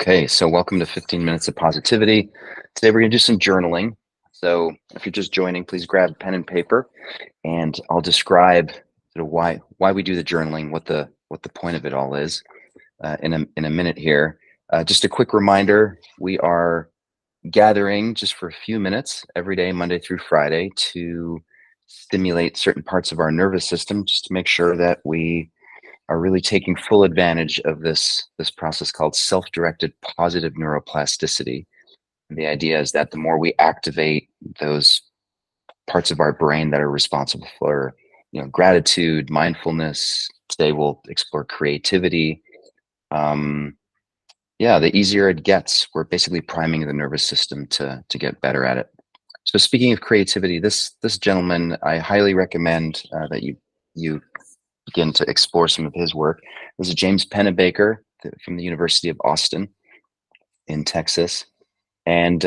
Okay, so welcome to 15 Minutes of Positivity. Today we're going to do some journaling. So if you're just joining, please grab pen and paper, and I'll describe why we do the journaling, what the point of it all is in a minute here. Just a quick reminder: we are gathering just for a few minutes every day, Monday through Friday, to stimulate certain parts of our nervous system, just to make sure that we are really taking full advantage of this process called self-directed positive neuroplasticity. And the idea is that the more we activate those parts of our brain that are responsible for, gratitude, mindfulness. Today we'll explore creativity. Um, yeah, the easier it gets. We're basically priming the nervous system to get better at it. So speaking of creativity, this gentleman, I highly recommend that you begin to explore some of his work. This is James Pennebaker from the University of Austin in Texas. And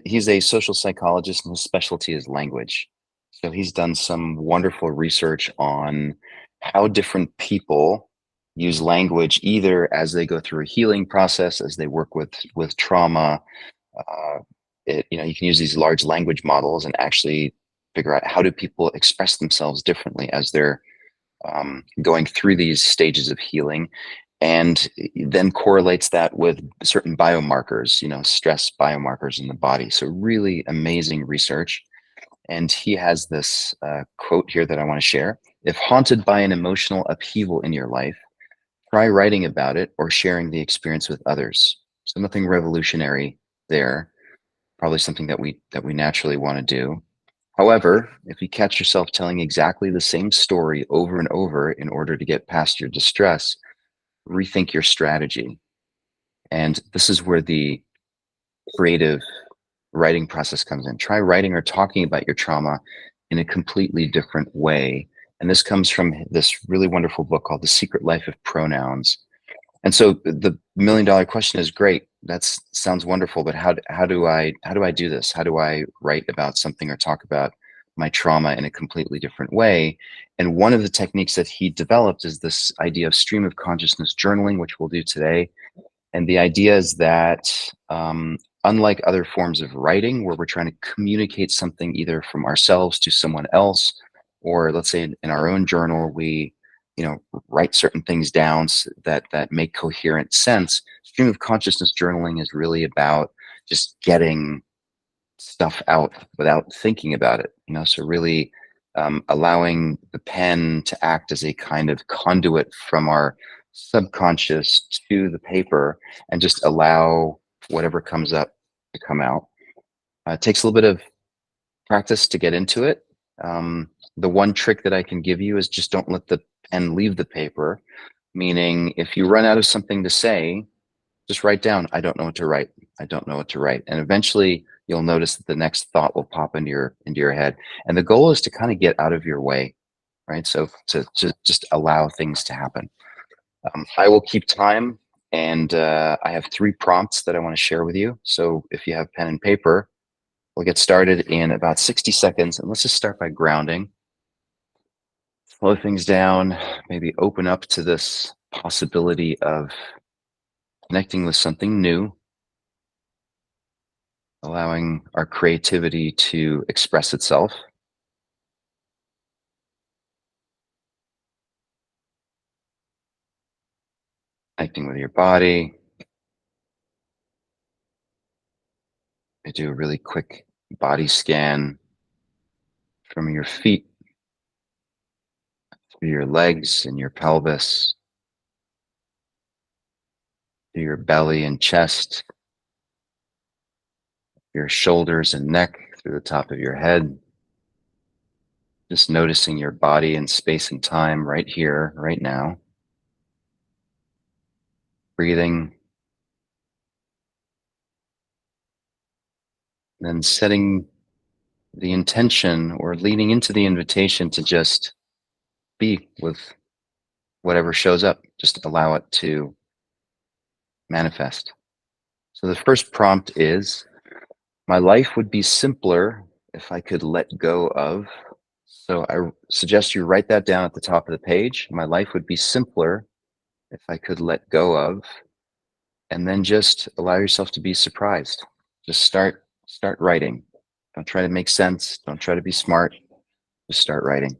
he's a social psychologist, and his specialty is language. So he's done some wonderful research on how different people use language, either as they go through a healing process, as they work with trauma. Uh, you can use these large language models and actually figure out how do people express themselves differently as they're going through these stages of healing, and then correlates that with certain biomarkers, stress biomarkers in the body. So really amazing research. And he has this quote here that I want to share. If haunted by an emotional upheaval in your life, try writing about it or sharing the experience with others. So nothing revolutionary there. Probably something that we naturally want to do. However, if you catch yourself telling exactly the same story over and over in order to get past your distress, rethink your strategy. And this is where the creative writing process comes in. Try writing or talking about your trauma in a completely different way. And this comes from this really wonderful book called The Secret Life of Pronouns. And so the $1 million question is great. That sounds wonderful, but how do I do this? How do I write about something or talk about my trauma in a completely different way? And one of the techniques that he developed is this idea of stream of consciousness journaling, which we'll do today. And the idea is that unlike other forms of writing, where we're trying to communicate something either from ourselves to someone else, or let's say in our own journal, we write certain things down that make coherent sense. Stream of consciousness journaling is really about just getting stuff out without thinking about it. So really allowing the pen to act as a kind of conduit from our subconscious to the paper, and just allow whatever comes up to come out. It takes a little bit of practice to get into it. The one trick that I can give you is just don't let the pen leave the paper. Meaning, if you run out of something to say, just write down, I don't know what to write. I don't know what to write. And eventually you'll notice that the next thought will pop into your head. And the goal is to kind of get out of your way, right? So to just allow things to happen. I will keep time, and I have 3 prompts that I want to share with you. So if you have pen and paper, we'll get started in about 60 seconds. And let's just start by grounding. Slow things down, maybe open up to this possibility of connecting with something new, allowing our creativity to express itself. Connecting with your body. I do a really quick body scan from your feet through your legs and your pelvis, through your belly and chest, your shoulders and neck, through the top of your head. Just noticing your body in space and time right here, right now. Breathing. Then setting the intention or leaning into the invitation to just be with whatever shows up. Just allow it to manifest. So the first prompt is, my life would be simpler if I could let go of. So I suggest you write that down at the top of the page. My life would be simpler if I could let go of. And then just allow yourself to be surprised. Just start writing. Don't try to make sense. Don't try to be smart. Just start writing.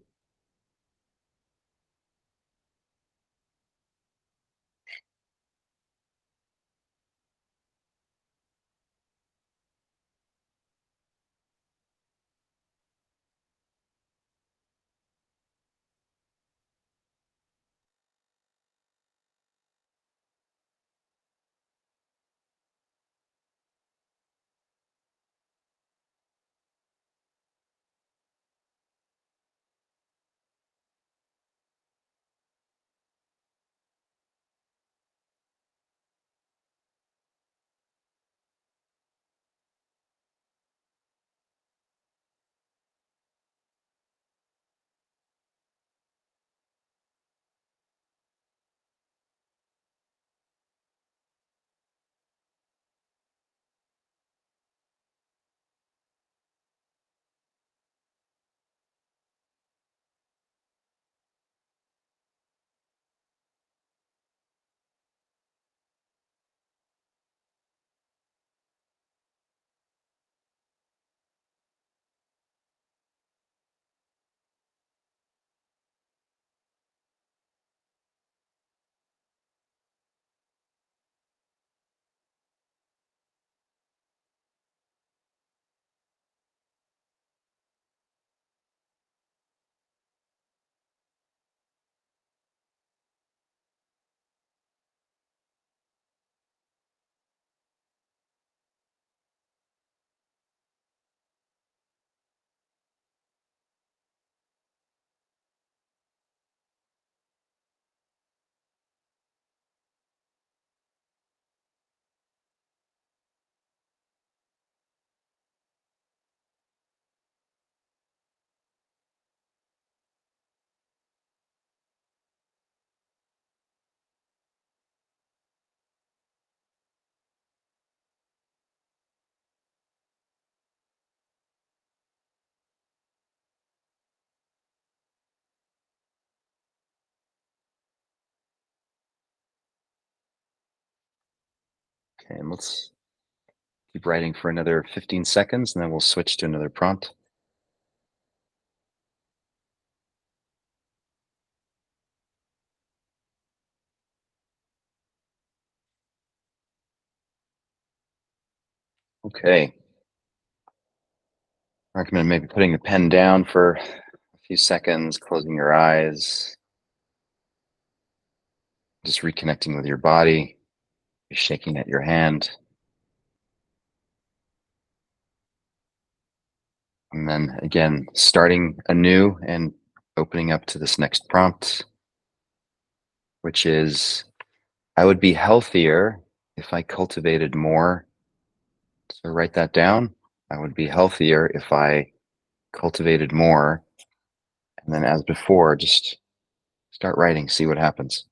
Okay, and let's keep writing for another 15 seconds and then we'll switch to another prompt. Okay. I recommend maybe putting the pen down for a few seconds, closing your eyes, just reconnecting with your body, shaking at your hand, and then again, starting anew and opening up to this next prompt, which is I would be healthier if I cultivated more. So write that down. I would be healthier if I cultivated more. And then, as before, just start writing, see what happens.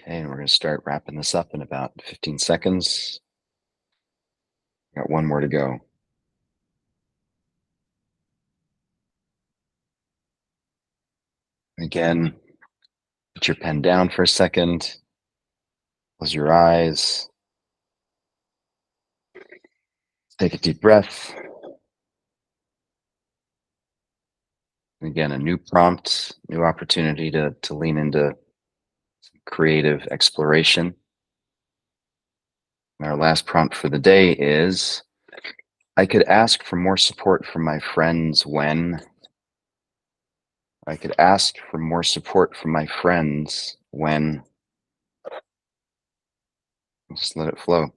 Okay, and we're going to start wrapping this up in about 15 seconds. Got one more to go. Again, put your pen down for a second. Close your eyes. Take a deep breath. Again, a new prompt, new opportunity to lean into some creative exploration. And our last prompt for the day is, I could ask for more support from my friends when. I could ask for more support from my friends when. Just let it flow.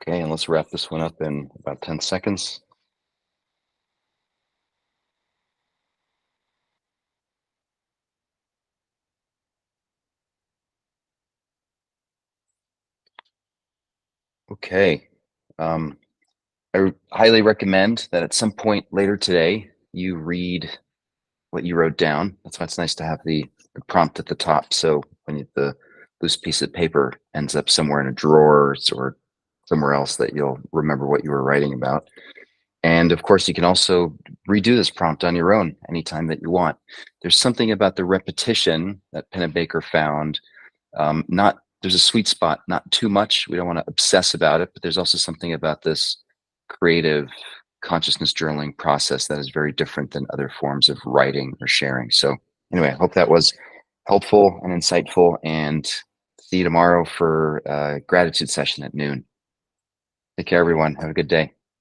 Okay, and let's wrap this one up in about 10 seconds. Okay. I highly recommend that at some point later today, you read what you wrote down. That's why it's nice to have the prompt at the top. So when the loose piece of paper ends up somewhere in a drawer or somewhere else, that you'll remember what you were writing about. And of course, you can also redo this prompt on your own anytime that you want. There's something about the repetition that Pennebaker found. Not There's a sweet spot, not too much. We don't want to obsess about it, but there's also something about this creative consciousness journaling process that is very different than other forms of writing or sharing. So anyway, I hope that was helpful and insightful, and see you tomorrow for a gratitude session at noon. Take care, everyone. Have a good day.